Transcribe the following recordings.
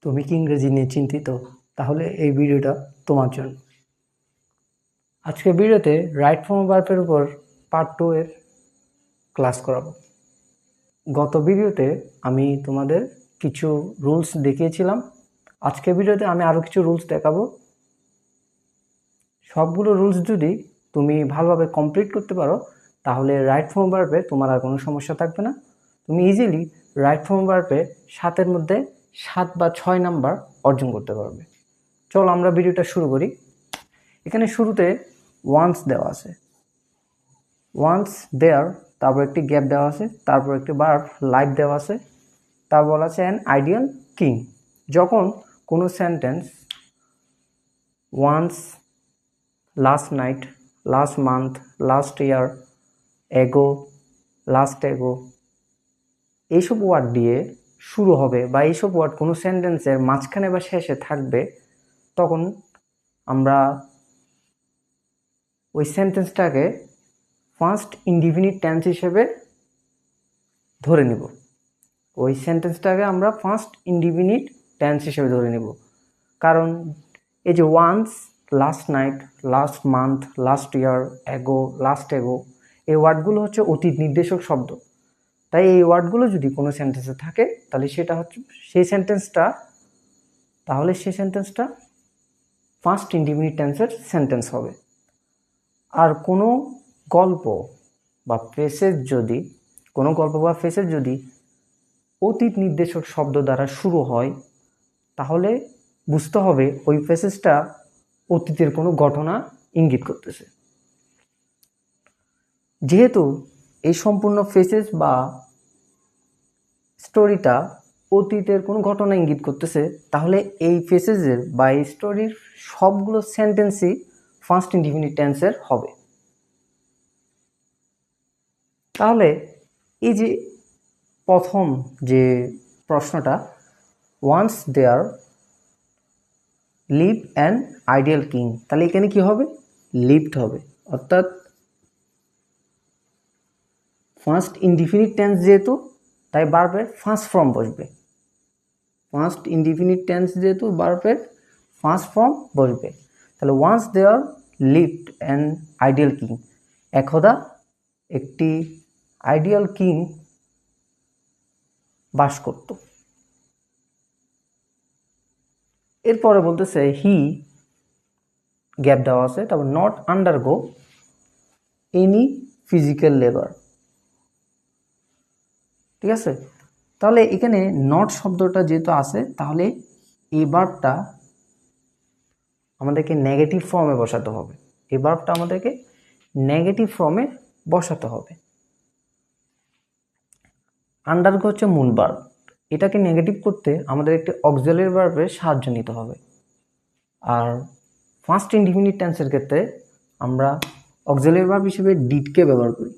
তুমি কি ইংরেজি নিয়ে চিন্তিত? তাহলে এই ভিডিওটা তোমার জন্য। আজকের ভিডিওতে রাইট ফর্ম ভার্বের উপর পার্ট 2 এর ক্লাস করাবো। গত ভিডিওতে আমি তোমাদের কিছু রুলস দেখিয়েছিলাম। আজকের ভিডিওতে আমি আরও কিছু রুলস দেখাবো। সবগুলো রুলস যদি তুমি ভালোভাবে কমপ্লিট করতে পারো তাহলে রাইট ফর্ম ভার্বে তোমার আর কোনো সমস্যা থাকবে না। তুমি ইজিলি রাইট ফর্ম ভার্বে 7-এর মধ্যে 7 বা 6 নাম্বার অর্জন করতে পারবে। চলো আমরা ভিডিওটা শুরু করি। এখানে শুরুতে ওয়ান্স দেওয়া আছে, ওয়ান্স দেয়ার, তারপর একটি গ্যাপ দেওয়া আছে, তারপর একটি ভার্ব লাইভ দেওয়া আছে, তারপর বলা আছে অ্যান আইডিয়াল কিং। যখন কোনো sentence once, last night, last month, last year, ago, last এগো এইসব ওয়ার্ড দিয়ে শুরু হবে বা এইসব ওয়ার্ড কোনো সেন্টেন্সের মাঝখানে বা শেষে থাকবে, তখন আমরা ওই সেন্টেন্সটাকে ফার্স্ট ইনডিফিনিট টেন্স হিসেবে ধরে নিব। ওই সেন্টেন্সটাকে আমরা ফার্স্ট ইনডিফিনিট টেন্স হিসেবে ধরে নিব। কারণ এই যে once, last night, last month, last year, ago, last এগো, এই ওয়ার্ডগুলো হচ্ছে অতীত নির্দেশক শব্দ। তাই এই ওয়ার্ডগুলো যদি কোনো সেন্টেন্সে থাকে তাহলে সেটা হচ্ছে সেই সেন্টেন্সটা ফার্স্ট ইনডিফিনিট টেন্সের সেন্টেন্স হবে। আর কোনো গল্প বা ফ্রেজের যদি অতীত নির্দেশক শব্দ দ্বারা শুরু হয় তাহলে বুঝতে হবে ওই ফ্রেজটা অতীতের কোনো ঘটনা ইঙ্গিত করতেছে। যেহেতু এই সম্পূর্ণ ফ্রেজ বা স্টোরিটা অতীতের কোনো ঘটনা ইঙ্গিত করতেছে, তাহলে এই ফ্রেজের বা এই স্টোরির সবগুলো সেন্টেন্সই ফার্স্ট ইনডিফিনিট টেন্সের হবে। তাহলে এই যে প্রথম যে প্রশ্নটা, once there live an ideal king, তাহলে এখানে কি হবে? লিভড হবে, অর্থাৎ ফার্স্ট ইনডিফিনিট টেন্স যেহেতু তাই ভার্বের ফার্স্ট ফর্ম বসবে। ফার্স্ট ইনডিফিনিট টেন্স যেহেতু ভার্বের ফার্স্ট ফর্ম বসবে। তাহলে once there lived an ideal king, একদা একটি আইডিয়াল কিং বাস করত। এরপরে বলতেছে হি, গ্যাপ দেওয়া আছে, তারপর not undergo any physical labour. ঠিক আছে, তাহলে এখানে নট শব্দটা যেহেতু আছে তাহলে এই ভার্বটা আমাদেরকে নেগেটিভ ফর্মে বসাতে হবে। এই ভার্বটা আমাদেরকে নেগেটিভ ফর্মে বসাতে হবে। আন্ডারগো হচ্ছে মূল ভার্ব, এটাকে নেগেটিভ করতে আমাদের একটি অক্সিলারি ভার্বের সাহায্য নিতে হবে। আর ফার্স্ট ইনডিফিনিট টেন্সের ক্ষেত্রে আমরা অক্সিলারি ভার্ব হিসেবে ডিডকে ব্যবহার করি।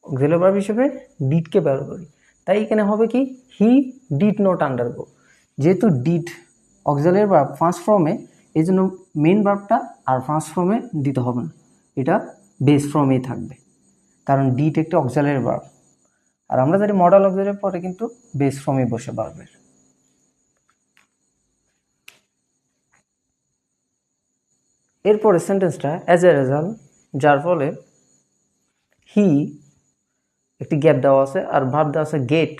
অক্সিলারি ভার্ব হিসেবে ডিডকে ব্যবহার করি। তাই এখানে হবে কি, হি ডিড নট আন্ডারগো। যেহেতু ডিড অক্সিলারি ভার্ব ফার্স্ট ফর্মে, এই জন্য মেন ভার্বটা আর ফার্স্ট ফর্মে দিতে হবে না, এটা বেস ফর্মেই থাকবে, কারণ ডিড একটি অক্সিলারি ভার্ব। আর আমরা জানি মডাল অক্সিলারি পরে কিন্তু বেস ফর্মে বসে ভার্বের। এরপরে সেন্টেন্সটা অ্যাজ এ রেজাল্ট, যার ফলে হি, একটি গ্যাপ দেওয়া আছে, আর ভার্ব দেওয়া আছে gate,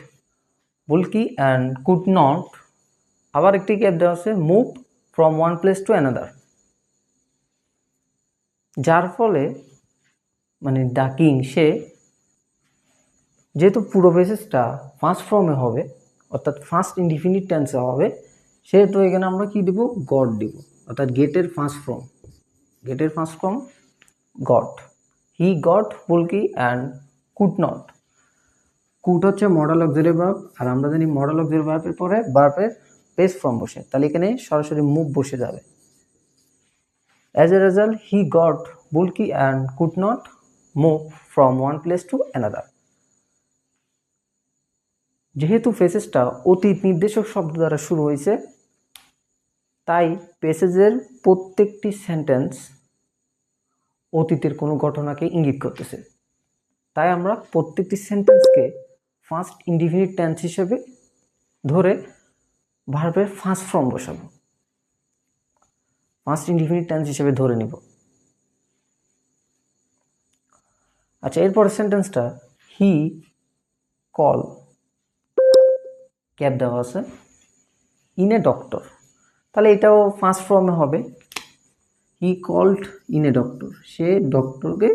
bulky and could not, আবার একটি গ্যাপ দেওয়া আছে move from one place to another. যার ফলে মানে দ্য কিং, সে, যেহেতু পুরো বেসিসটা ফার্স্ট ফর্মে হবে অর্থাৎ ফার্স্ট ইনডিফিনিট টেন্সে হবে, সেহেতু এখানে আমরা কি দিব? গড দিব, অর্থাৎ গেটের first form got. He got bulky and could not. Could হচ্ছে মডাল অক্সিলারি ভার্ব, আর আমরা জানি মডাল অক্সিলারি ভার্বের পরে ভার্বের বেস ফর্ম বসে, তাহলে এখানে সরাসরি মুভ বসে যাবে। As a result he got bulky and could not move from one place to another. যেহেতু ফ্রেজটা অতীত নির্দেশক শব্দ দ্বারা শুরু হয়েছে, তাই প্যাসেজের প্রত্যেকটি সেন্টেন্স অতীতের কোনো ঘটনাকে ইঙ্গিত করতেছে। তাই আমরা প্রত্যেকটি সেন্টেন্সকে ফার্স্ট ইনডিফিনিট টেন্স হিসেবে ধরে ভার্বের ফার্স্ট ফর্ম বসাবো, ফার্স্ট ইনডিফিনিট টেন্স হিসেবে ধরে নিব। আচ্ছা, এরপর সেন্টেন্সটা হি কল, ক্যাব দেওয়া আছে, ইন এ ডক্টর, তাহলে এটাও ফার্স্ট ফর্মে হবে। He called in a doctor, সে ডক্টরকে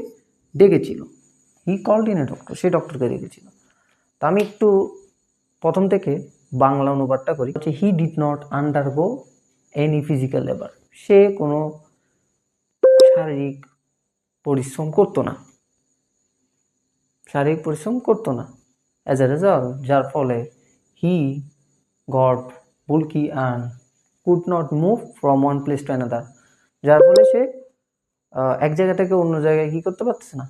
ডেকেছিল। He called in a doctor, সে ডক্টরকে ডেকেছিল। তা আমি একটু প্রথম থেকে বাংলা অনুবাদটা করি। হচ্ছে he did not undergo any physical labour, সে কোনো শারীরিক পরিশ্রম করতো না, শারীরিক পরিশ্রম করতো না। অ্যাজ এ রেজাল্ট, যার ফলে he got bulky and could not move from one place to another, যার ফলে সে এক জায়গা থেকে অন্য জায়গায় কি করতে পারতেছে না,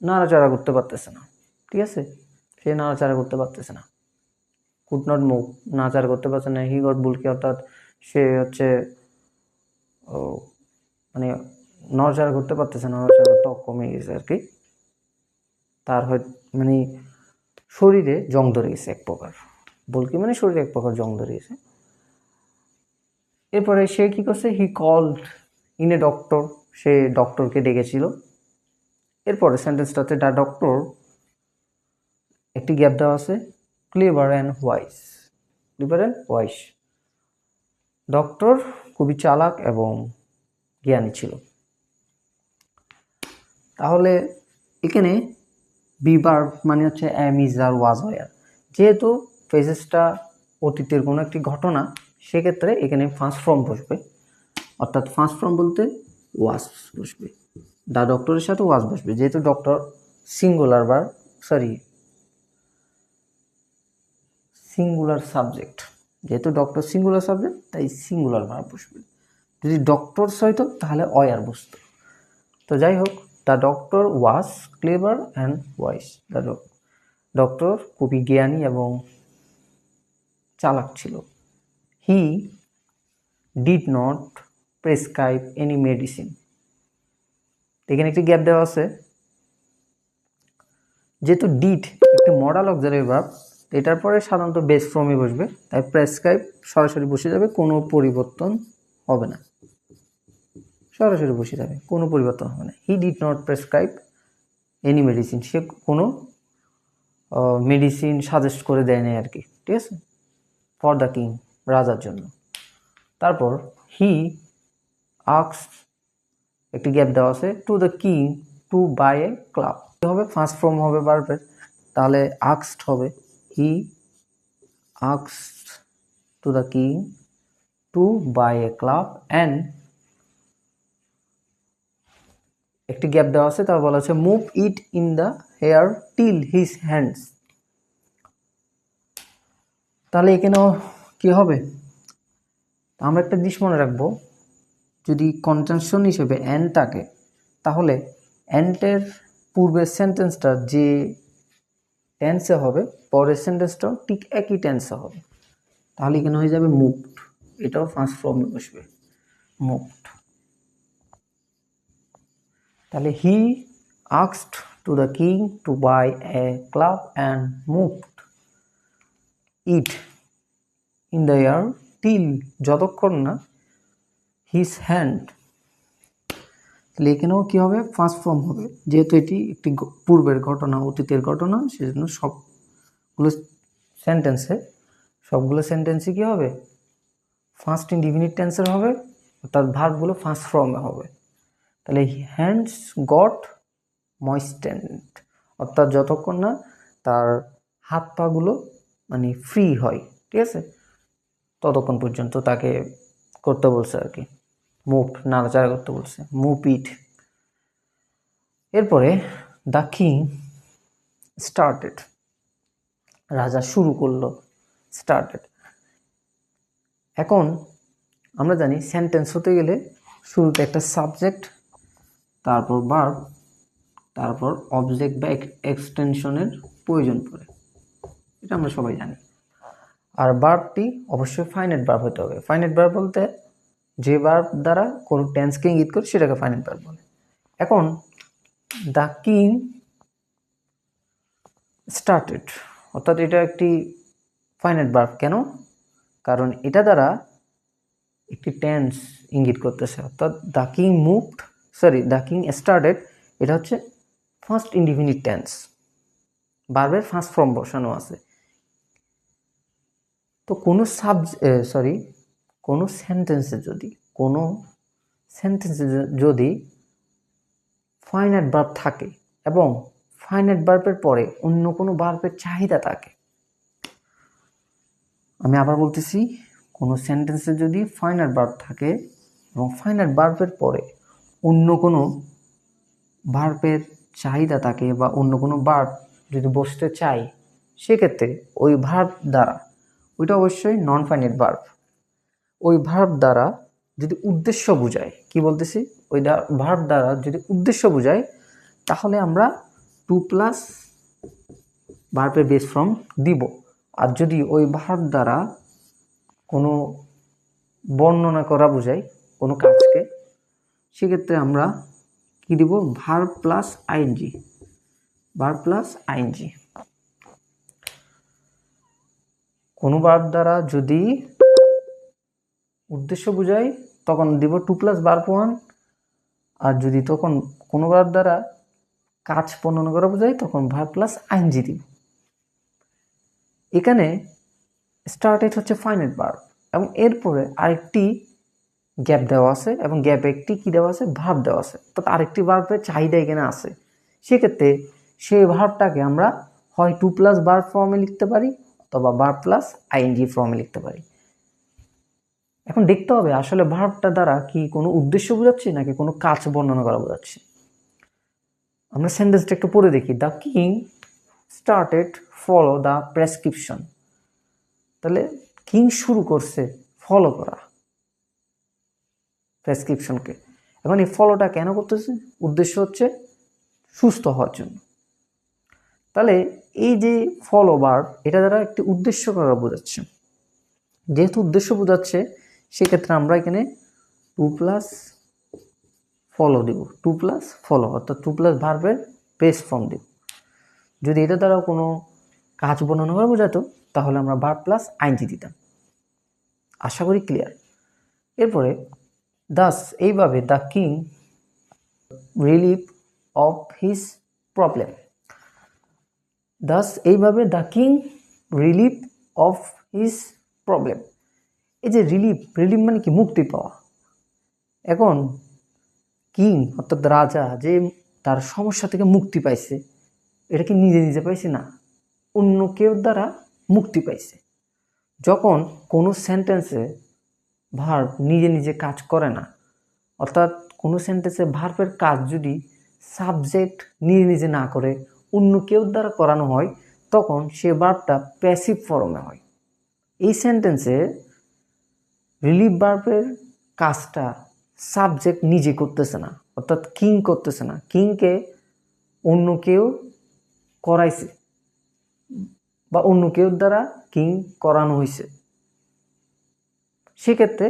নাড়াচাড়া করতে পারতেছে না। ঠিক আছে, সে নাড়াচাড়া করতে পারতেছে না। কুড নট মুভ, নাড়াচাড়া করতে পারছে না। হি গট বুলকি, অর্থাৎ সে হচ্ছে মানে নড়াচড়া করতে পারতেছে না, নড়াচড়া ত্বক কমে গেছে আর কি। তার মানে শরীরে জং ধরে গেছে এক প্রকার, বলকি মানে শরীরে এক প্রকার জং ধরে গেছে। এরপরে সে কি করছে, he called in a doctor, সে ডক্টরকে ডেকেছিল। এরপরে সেন্টেন্সটা হচ্ছে দ্য ডক্টর, একটি গ্যাপ দেওয়া আছে, clever and wise, clever and wise, doctor খুবই চালাক এবং জ্ঞানী ছিল। তাহলে এখানে বি ভার্ব মানে হচ্ছে অ্যাম, ইজ, আর, ওয়াজ, ওয়্যার। যেহেতু ফ্রেজেসটা অতীতের কোনো একটি ঘটনা, সেক্ষেত্রে এখানে ফার্স্ট ফর্ম বসবে, অর্থাৎ ফার্স্ট ফর্ম বলতে ওয়াজ বসবে, দ্য ডক্টরের সাথে ওয়াজ বসবে। যেহেতু ডক্টর সিঙ্গুলার সাবজেক্ট, যেহেতু ডক্টর সিঙ্গুলার সাবজেক্ট, তাই সিঙ্গুলার ভার্ব বসবে। যদি ডক্টরস হইতো তাহলে ওয়্যার বসতো। তো যাই হোক, the doctor was clever and wise, the doctor খুবই জ্ঞানী এবং চালাক ছিল। হি did not prescribe any medicine, এখানে একটি গ্যাপ দেওয়া আছে। যেহেতু ডিড একটি মডাল অক্সিলারি ভার্ব, এটার পরে সাধারণত বেস ফর্মে বসবে, তাই প্রেসক্রাইব সরাসরি বসে যাবে, কোনো পরিবর্তন হবে না, সরাসরি বসে যাবে, কোনো পরিবর্তন হবে না। He did not prescribe any medicine, সে কোনো মেডিসিন সাজেস্ট করে দেয় নাই আর কি। ঠিক আছে, ফর দ্য কিং, রাজার জন্য। তারপর হি আস্কড, একটি গ্যাপ দেওয়া আছে, to the king to buy a club, হবে ফার্স্ট ফর্ম হবে ভার্বের, তাহলে আস্কড হবে he asked to the king to buy a club and একটি গ্যাপ দেওয়া আছে, তারপর বলা আছে move it in the hair till his hands, তাহলে এখানেও কি হবে, আমরা একটা জিনিস মনে রাখবো, যদি কনজাংশন হিসেবে অ্যান্ড থাকে, তাহলে অ্যান্ডের পূর্বের সেন্টেন্সটা যে টেন্সে হবে, পরের সেন্টেন্সটাও ঠিক একই টেন্সে হবে। তাহলে এখানে হয়ে যাবে মুভড, এটাও ফার্স্ট ফর্মে বসবে, মুভড। তাহলে he asked to the king to buy a club and moved it in the air till, যতক্ষণ না হিজ হ্যান্ড, তাহলে এখানেও কী হবে, ফার্স্ট ফর্ম হবে। যেহেতু এটি একটি পূর্বের ঘটনা, অতীতের ঘটনা, সেজন্য সবগুলো সেন্টেন্সে কী হবে, ফার্স্ট ইনডিফিনিট টেন্সের হবে, অর্থাৎ ভার্বগুলো ফার্স্ট ফর্মে হবে। তাহলে হ্যান্ডস গট ময়েস্টেন্ড, অর্থাৎ যতক্ষণ না তার হাত পাগুলো মানে ফ্রি হয়, ঠিক আছে, ততক্ষণ পর্যন্ত তাকে করতে বলছে আর কি, মুভ, নাড়াচাড়া করতে বলছে, মুভ ইট। এরপরে দ্য কিং স্টার্টেড, রাজা শুরু করলো, স্টার্টেড। এখন আমরা জানি সেন্টেন্স হতে গেলে শুরুতে একটা সাবজেক্ট, তারপর ভার্ব, তারপর অবজেক্ট বা এক্সটেনশনের প্রয়োজন পড়ে, এটা আমরা সবাই জানি। আর ভার্বটি অবশ্যই ফাইনাইট ভার্ব হতে হবে। ফাইনাইট ভার্ব বলতে যে ভার্ব দ্বারা কোনো টেন্সকে ইঙ্গিত করে সেটাকে ফাইনাইট ভার্ব বলে। এখন দ্য কিং স্টার্টেড, অর্থাৎ এটা একটি ফাইনাইট ভার্ব কেন? কারণ এটা দ্বারা একটি টেন্স ইঙ্গিত করতেছে, অর্থাৎ the king moved, the king started, এটা হচ্ছে ফার্স্ট ইনডিফিনিট টেন্স, ভার্বের ফার্স্ট ফর্ম বসানো আছে। তো কোনো সেন্টেন্সে যদি ফাইনাইট ভার্ব থাকে এবং ফাইনাইট ভার্বের পরে অন্য কোনো ভার্বের চাহিদা থাকে, আমি আবার বলতেছি, কোনো সেন্টেন্সে যদি ফাইনাইট ভার্ব থাকে এবং ফাইনাইট ভার্বের পরে অন্য কোনো ভার্বের চাহিদা থাকে বা অন্য কোনো ভার্ব যদি বসতে চাই, সেক্ষেত্রে ওই ভার্ব দ্বারা, ওইটা অবশ্যই নন ফাইনাইট ভার্ব, ওই ভার্ব দ্বারা যদি উদ্দেশ্য বোঝায়, কি বলতেছি, ওই ভার্ব দ্বারা যদি উদ্দেশ্য বোঝায়, তাহলে আমরা টু প্লাস ভার্বের বেস ফর্ম দিব। আর যদি ওই ভার্ব দ্বারা কোনো বর্ণনা করা বোঝায় কোনো কাজকে, সেক্ষেত্রে আমরা কি দিব, verb plus ING, verb plus ING. কোনো ভার্ব দ্বারা যদি উদ্দেশ্য বোঝায় তখন দিব টু প্লাস ভার্ব ওয়ান, আর যদি তখন কোনো ভার্ব দ্বারা কাজ বর্ণনা করা বোঝায় তখন ভার্ব প্লাস আইএনজি দিব। এখানে স্টার্টেড হচ্ছে ফাইনাইট ভার্ব এবং এরপরে আরেকটি গ্যাপ দেওয়া আছে এবং গ্যাপে একটি কি দেওয়া আছে, ভার্ব দেওয়া আছে, অর্থাৎ আরেকটি ভার্বের চাহিদা এখানে আছে। সেক্ষেত্রে সেই ভার্বটাকে আমরা হয় টু প্লাস ভার্ব ফর্মে লিখতে পারি অথবা ভার্ব প্লাস আইএনজি ফর্মে লিখতে পারি। এখন দেখতে হবে আসলে ভার্বটা দ্বারা কি কোনো উদ্দেশ্য বোঝাচ্ছে নাকি কোনো কাজ বর্ণনা করা বোঝাচ্ছে। আমরা সেন্টেন্সটা একটু পড়ে দেখি। The king started follow the prescription, তাহলে কিং শুরু করছে ফলো করা প্রেসক্রিপশনকে। এখন এই ফলোটা কেন করতেছে? উদ্দেশ্য হচ্ছে সুস্থ হওয়ার জন্য। তাহলে এই যে ফলো ভার্ব, এটা দ্বারা একটি উদ্দেশ্য করা বোঝাচ্ছে। যেহেতু উদ্দেশ্য বোঝাচ্ছে, সেক্ষেত্রে আমরা এখানে টু প্লাস ফলো দিব, টু প্লাস ফলো, অর্থাৎ টু প্লাস ভার্বের বেস ফর্ম দিব। যদি এটা দ্বারা কোনো কাজ বর্ণনা করা বোঝাতো, তাহলে আমরা ভার্ব প্লাস আইএনজি দিতাম। আশা করি ক্লিয়ার। এরপরে দাস, এইভাবে the king relief of his problem, thus এইভাবে the king relief of his problem. এই যে রিলিফ মানে কি, মুক্তি পাওয়া। এখন কিং অর্থাৎ রাজা যে তার সমস্যা থেকে মুক্তি পাইছে, এটা কি নিজে নিজে পাইছে না, অন্য কেউ দ্বারা মুক্তি পাইছে। যখন কোনো সেন্টেন্সে ভার্ব নিজে নিজে কাজ করে না, অর্থাৎ কোনো সেন্টেন্সে ভার্বের কাজ যদি সাবজেক্ট নিজে নিজে না করে অন্য কেউ দ্বারা করানো হয়, তখন সে ভার্বটা প্যাসিভ ফর্মে হয়। এই সেন্টেন্সে রিলিফ ভার্বের কাজটা সাবজেক্ট নিজে করতেছে না, অর্থাৎ কিং করতেছে না, কিংকে অন্য কেউ করাইছে বা অন্য কেউ দ্বারা কিং করানো হয়েছে। সেক্ষেত্রে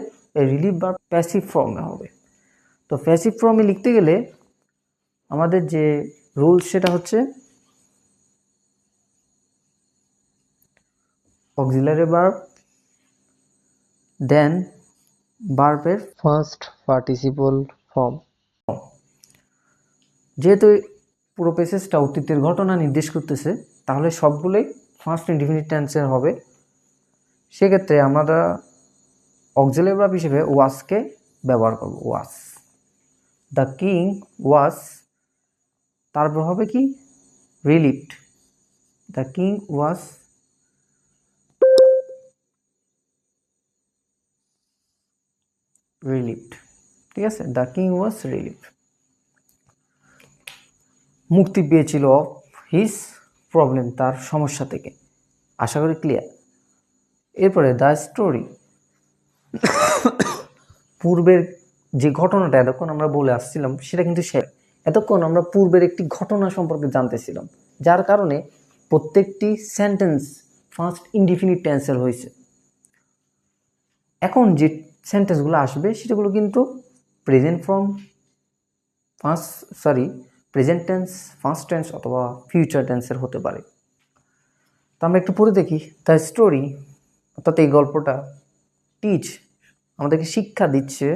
রিলিফ ভার্ব প্যাসিভ ফর্মে হবে। তো প্যাসিভ ফর্মে লিখতে গেলে আমাদের যে রুল, সেটা হচ্ছে অক্সিলারি ভার্ব দেন ভার্বের ফার্স্ট পার্টিসিপল ফর্ম। যেহেতু পুরো প্যাসেজটা অতীতের ঘটনা নির্দেশ করতেছে, তাহলে সবগুলোই ফার্স্ট ইনডিফিনিট টেন্সের হবে। সেক্ষেত্রে আমরা অক্সিলারি ভার্ব হিসেবে ওয়াজকে ব্যবহার করব। ওয়াজ, দ্য কিং ওয়াজ, তারপর হবে কি, relieved, the king was relieved. ঠিক আছে, দ্য কিং ওয়াজ রিলিফড, মুক্তি পেয়েছিল হিজ প্রবলেম, তার সমস্যা থেকে। আশা করি ক্লিয়ার। এরপরে দ্য স্টোরি, পূর্বের যে ঘটনাটা এতক্ষণ আমরা বলে আসছিলাম সেটা কিন্তু শেষ। এতক্ষণ আমরা পূর্বের একটি ঘটনা সম্পর্কে জানতেছিলাম, যার কারণে প্রত্যেকটি সেন্টেন্স ফার্স্ট ইনডিফিনিট টেন্সের হয়েছে। এখন যে সেন্টেন্সগুলো আসবে সেটাগুলো কিন্তু প্রেজেন্ট টেন্স, ফার্স্ট টেন্স অথবা ফিউচার টেন্সের হতে পারে। তো আমরা একটু পড়ে দেখি। দ্য স্টোরি, অর্থাৎ এই গল্পটা, টিচ আমাদেরকে শিক্ষা দিচ্ছে,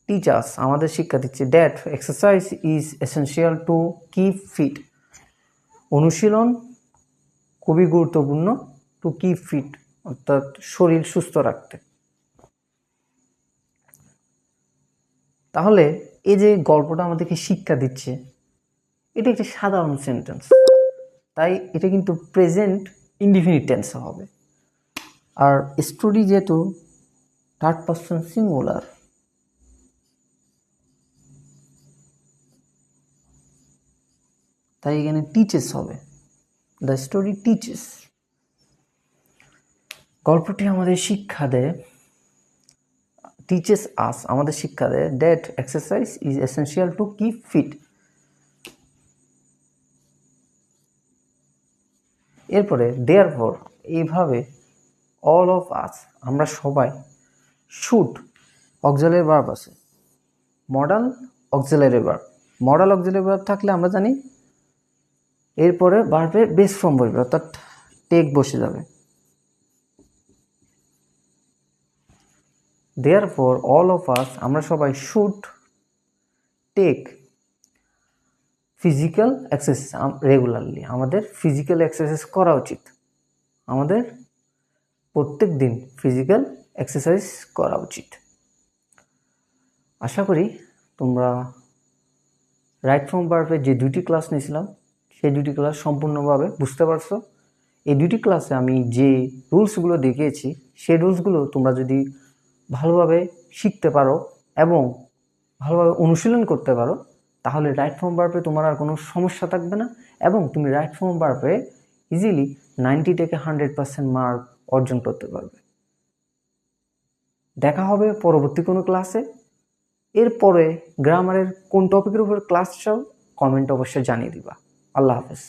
টিচার্স আমাদের শিক্ষা দিচ্ছে, that exercise is essential to keep fit, অনুশীলন খুবই গুরুত্বপূর্ণ, টু কিপ ফিট অর্থাৎ শরীর সুস্থ রাখতে। তাহলে এই যে গল্পটা আমাদেরকে শিক্ষা দিচ্ছে, এটা একটি সাধারণ সেন্টেন্স, তাই এটা কিন্তু প্রেজেন্ট ইনডিফিনিট টেন্সে হবে। আর স্টোরি যেহেতু থার্ড পারসন সিঙ্গুলার, তাই এখানে টিচেস হবে, দ্য স্টোরি টিচেস। গল্পটি আমাদের শিক্ষা দেয়, টিচেস আস আমাদের শিক্ষা দেয়, that exercise is essential to keep fit. এরপরে দেয়ারফর, এইভাবে অল অফ আস আমরা সবাই, শুড অক্সিলারি ভার্ব আছে, modal auxiliary verb, modal auxiliary verb থাকলে আমরা জানি এরপরে ভার্বের বেস ফর্ম বসবে, অর্থাৎ টেক বসে যাবে। দেয়ারফর অল অফ আস আমরা সবাই should take physical exercise regularly, আমাদের ফিজিক্যাল এক্সারসাইজ করা উচিত, আমাদের প্রত্যেক দিন ফিজিক্যাল এক্সারসাইজ করা উচিত। আশা করি তোমরা রাইট ফর্ম ভার্বের যে দুইটি ক্লাস নিয়েছিলাম সেই দুটি ক্লাস সম্পূর্ণভাবে বুঝতে পারছো। এই দুটি ক্লাসে আমি যে রুলসগুলো দেখিয়েছি সেই রুলসগুলো তোমরা যদি ভালোভাবে শিখতে পারো এবং ভালোভাবে অনুশীলন করতে পারো, তাহলে রাইট ফর্ম ভার্বে তোমার আর কোনো সমস্যা থাকবে না এবং তুমি রাইট ফর্ম ভার্বে ইজিলি 90 থেকে 100% মার্ক অর্জন করতে পারবে। দেখা হবে পরবর্তী কোনো ক্লাসে। এরপরে গ্রামারের কোন টপিকের উপর ক্লাস চাও কমেন্ট অবশ্যই জানিয়ে দিবা। আল্লাহ হাফেজ।